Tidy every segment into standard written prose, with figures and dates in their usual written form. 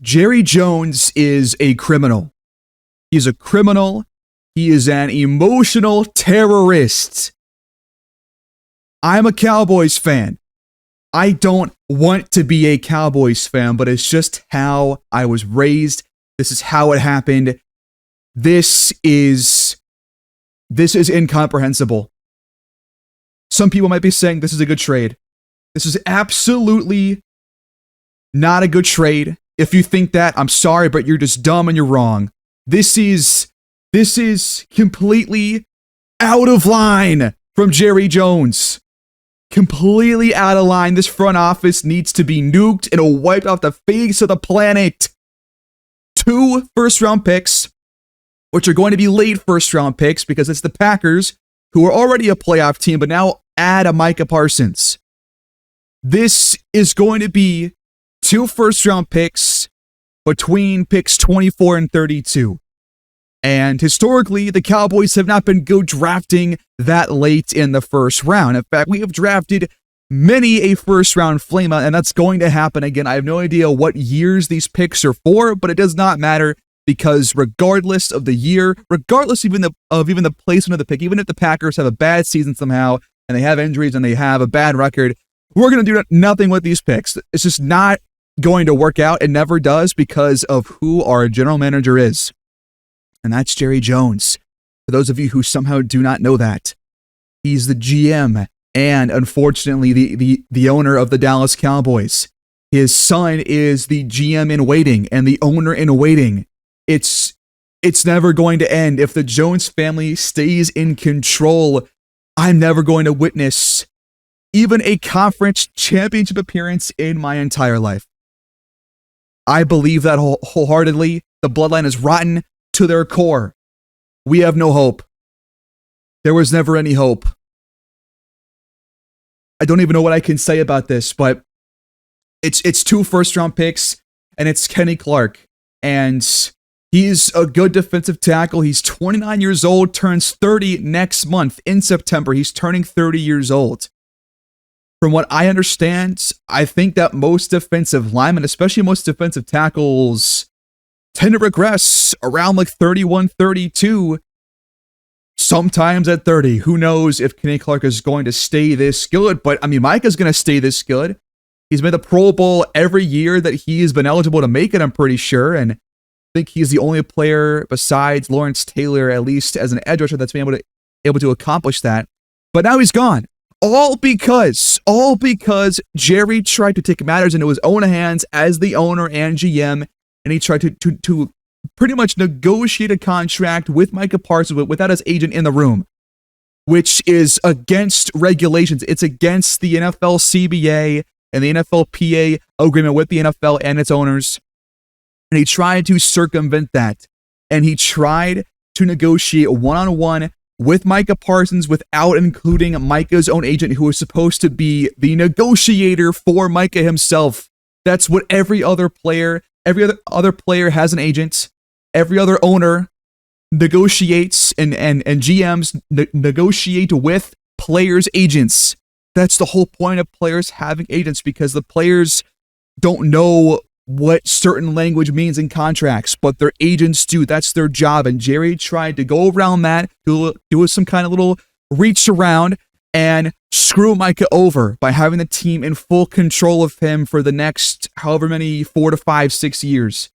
Jerry Jones is a criminal. He's a criminal. He is an emotional terrorist. I'm a Cowboys fan. I don't want to be a Cowboys fan, but it's just how I was raised. This is how it happened. This is incomprehensible. Some people might be saying this is a good trade. This is absolutely not a good trade. If you think that, I'm sorry, but you're just dumb and you're wrong. This is completely out of line from Jerry Jones. Completely out of line. This front office needs to be nuked and wiped off the face of the planet. 2 first-round picks, which are going to be late first-round picks because it's the Packers, who are already a playoff team, but now add a Micah Parsons. This is going to be 2 first-round picks between picks 24 and 32. And historically, the Cowboys have not been good drafting that late in the first round. In fact, we have drafted many a first-round flameout, and that's going to happen again. I have no idea what years these picks are for, but it does not matter because regardless of the year, regardless even of the placement of the pick, even if the Packers have a bad season somehow and they have injuries and they have a bad record, we're going to do nothing with these picks. It's just not going to work out. It never does because of who our general manager is. And that's Jerry Jones. For those of you who somehow do not know that, he's the GM and unfortunately the owner of the Dallas Cowboys. His son is the GM in waiting and the owner in waiting. It's never going to end. If the Jones family stays in control, I'm never going to witness even a conference championship appearance in my entire life. I believe that wholeheartedly. The bloodline is rotten to their core. We have no hope. There was never any hope. I don't even know what I can say about this, but it's 2 first-round picks, and it's Kenny Clark. And he's a good defensive tackle. He's 29 years old, turns 30 next month in September. He's turning 30 years old. From what I understand, I think that most defensive linemen, especially most defensive tackles, tend to regress around like 31, 32, sometimes at 30. Who knows if Kenny Clark is going to stay this good, but I mean, Micah's going to stay this good. He's made the Pro Bowl every year that he has been eligible to make it, I'm pretty sure, and I think he's the only player besides Lawrence Taylor, at least as an edge rusher, that's been able to accomplish that. But now he's gone. All because Jerry tried to take matters into his own hands as the owner and GM, and he tried to pretty much negotiate a contract with Micah Parsons without his agent in the room, which is against regulations. It's against the NFL CBA and the NFLPA agreement with the NFL and its owners. And he tried to circumvent that. And he tried to negotiate one-on-one with Micah Parsons without including Micah's own agent, who was supposed to be the negotiator for Micah himself. That's what every other player has an agent. Every other owner negotiates and GMs negotiate with players' agents. That's the whole point of players having agents, because the players don't know what certain language means in contracts, but their agents do. That's their job. And Jerry tried to go around that, do some kind of little reach around and screw Micah over by having the team in full control of him for the next however many 4 to 5, 6 years.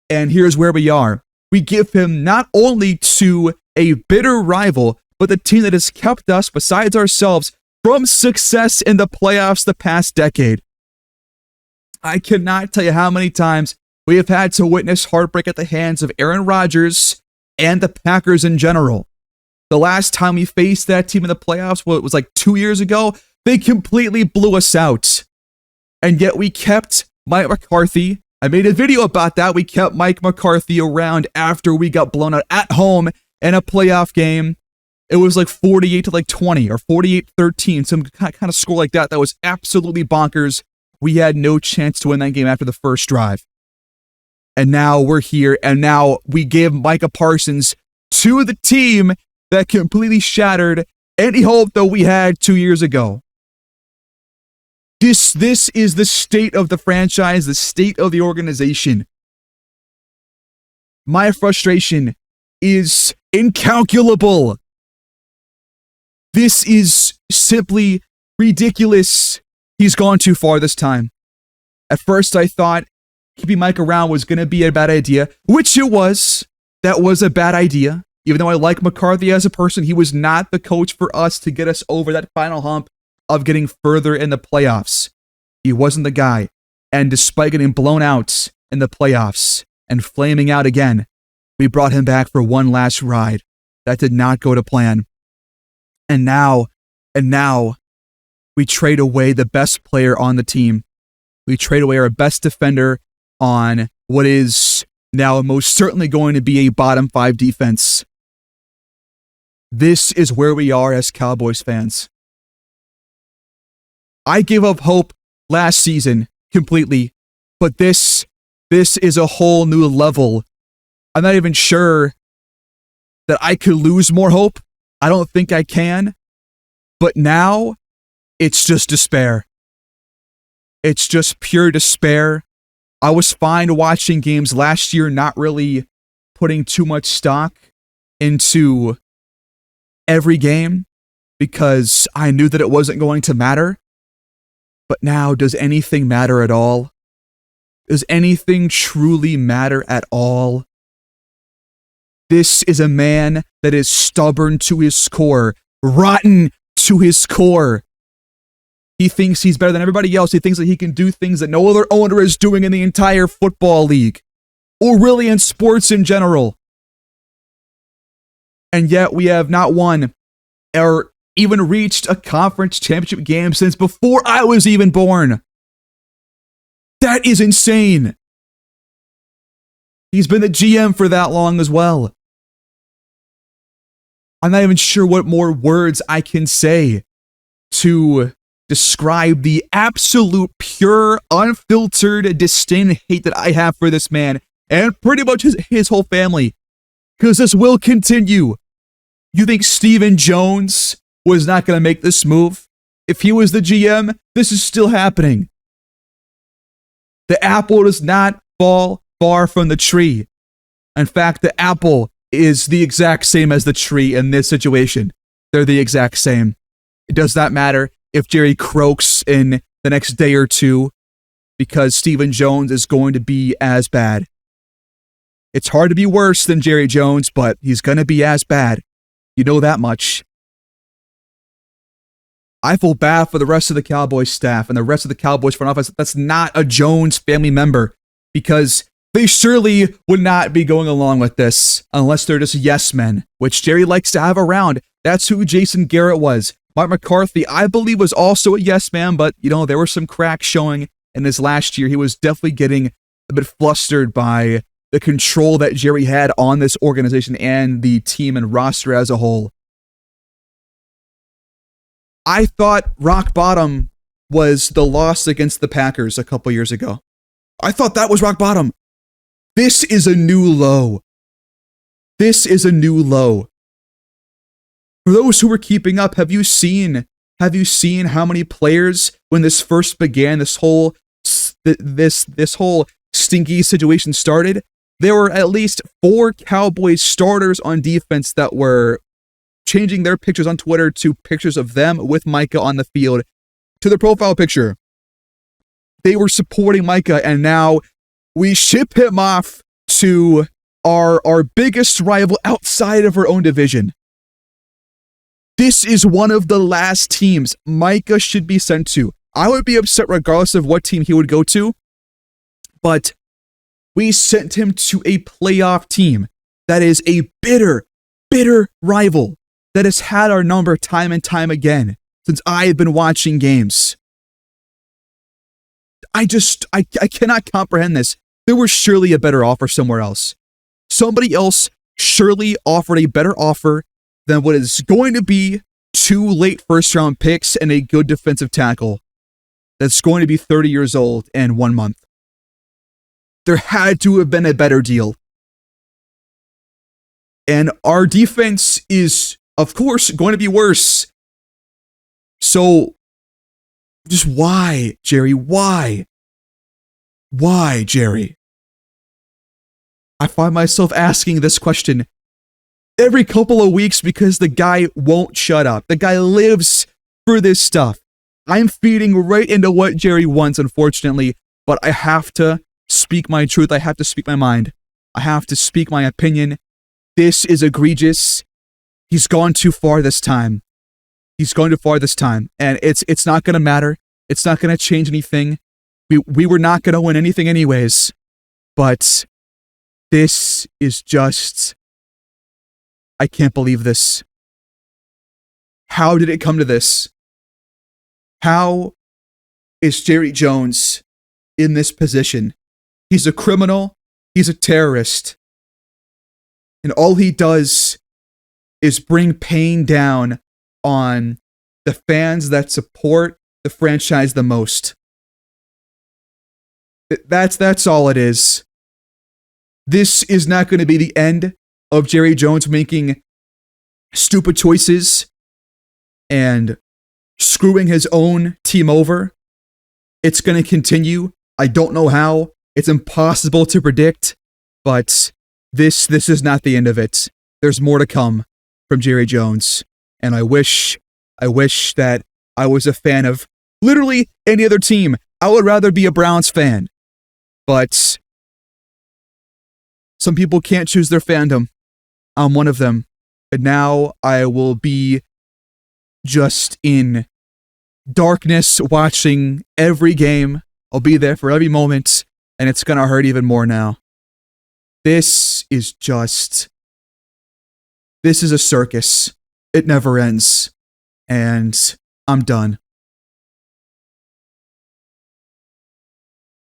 And here's where we are. We give him not only to a bitter rival, but the team that has kept us, besides ourselves, from success in the playoffs the past decade. I cannot tell you how many times we have had to witness heartbreak at the hands of Aaron Rodgers and the Packers in general. The last time we faced that team in the playoffs, it was like 2 years ago, they completely blew us out. And yet we kept Mike McCarthy. I made a video about that. We kept Mike McCarthy around after we got blown out at home in a playoff game. It was like 48 to like 20 or 48-13, some kind of score like that. That was absolutely bonkers. We had no chance to win that game after the first drive. And now we're here, and now we give Micah Parsons to the team that completely shattered any hope that we had 2 years ago. This is the state of the franchise, the state of the organization. My frustration is incalculable. This is simply ridiculous. He's gone too far this time. At first, I thought keeping Mike around was going to be a bad idea, which it was. That was a bad idea. Even though I like McCarthy as a person, he was not the coach for us to get us over that final hump of getting further in the playoffs. He wasn't the guy. And despite getting blown out in the playoffs and flaming out again, we brought him back for one last ride. That did not go to plan. And now, we trade away the best player on the team. We trade away our best defender on what is now most certainly going to be a bottom 5 defense. This is where we are as Cowboys fans. I gave up hope last season completely, but this is a whole new level. I'm not even sure that I could lose more hope. I don't think I can. But now, it's just despair. It's just pure despair. I was fine watching games last year, not really putting too much stock into every game because I knew that it wasn't going to matter. But now, does anything matter at all? Does anything truly matter at all? This is a man that is stubborn to his core, rotten to his core. He thinks he's better than everybody else. He thinks that he can do things that no other owner is doing in the entire football league, or really in sports in general. And yet we have not won or even reached a conference championship game since before I was even born. That is insane. He's been the GM for that long as well. I'm not even sure what more words I can say to describe the absolute pure, unfiltered disdain and hate that I have for this man and pretty much his whole family. Because this will continue. You think Stephen Jones was not going to make this move? If he was the GM, this is still happening. The apple does not fall far from the tree. In fact, the apple is the exact same as the tree in this situation. They're the exact same. It does not matter if Jerry croaks in the next day or two because Stephen Jones is going to be as bad. It's hard to be worse than Jerry Jones, but he's going to be as bad. You know that much. I feel bad for the rest of the Cowboys staff and the rest of the Cowboys front office that's not a Jones family member because they surely would not be going along with this unless they're just yes men, which Jerry likes to have around. That's who Jason Garrett was. Mike McCarthy, I believe, was also a yes man, but, there were some cracks showing in his last year. He was definitely getting a bit flustered by the control that Jerry had on this organization and the team and roster as a whole. I thought rock bottom was the loss against the Packers a couple years ago. I thought that was rock bottom. This is a new low. This is a new low. For those who were keeping up, have you seen how many players when this first began, this whole stinky situation started? There were at least 4 Cowboys starters on defense that were changing their pictures on Twitter to pictures of them with Micah on the field to their profile picture. They were supporting Micah, and now we ship him off to our biggest rival outside of our own division. This is one of the last teams Micah should be sent to. I would be upset regardless of what team he would go to, but we sent him to a playoff team that is a bitter, bitter rival that has had our number time and time again since I have been watching games. I cannot comprehend this. There was surely a better offer somewhere else. Somebody else surely offered a better offer than what is going to be 2 late first-round picks and a good defensive tackle that's going to be 30 years old in 1 month. There had to have been a better deal. And our defense is, of course, going to be worse. So Just why, Jerry? Why? Why, Jerry? I find myself asking this question every couple of weeks because the guy won't shut up. The guy lives for this stuff. I'm feeding right into what Jerry wants, unfortunately, but I have to speak my truth. I have to speak my mind. I have to speak my opinion. This is egregious. He's gone too far this time. He's gone too far this time, and it's not going to matter. It's not going to change anything. We were not going to win anything anyways, but this is just... I can't believe this. How did it come to this? How is Jerry Jones in this position? He's a criminal. He's a terrorist. And all he does is bring pain down on the fans that support the franchise the most. That's all it is. This is not going to be the end of Jerry Jones making stupid choices and screwing his own team over. It's going to continue. I don't know how. It's impossible to predict, but this is not the end of it. There's more to come from Jerry Jones, and I wish that I was a fan of literally any other team. I would rather be a Browns fan, but some people can't choose their fandom. I'm one of them. And now I will be just in darkness watching every game. I'll be there for every moment, and it's going to hurt even more now. This is a circus. It never ends. And I'm done.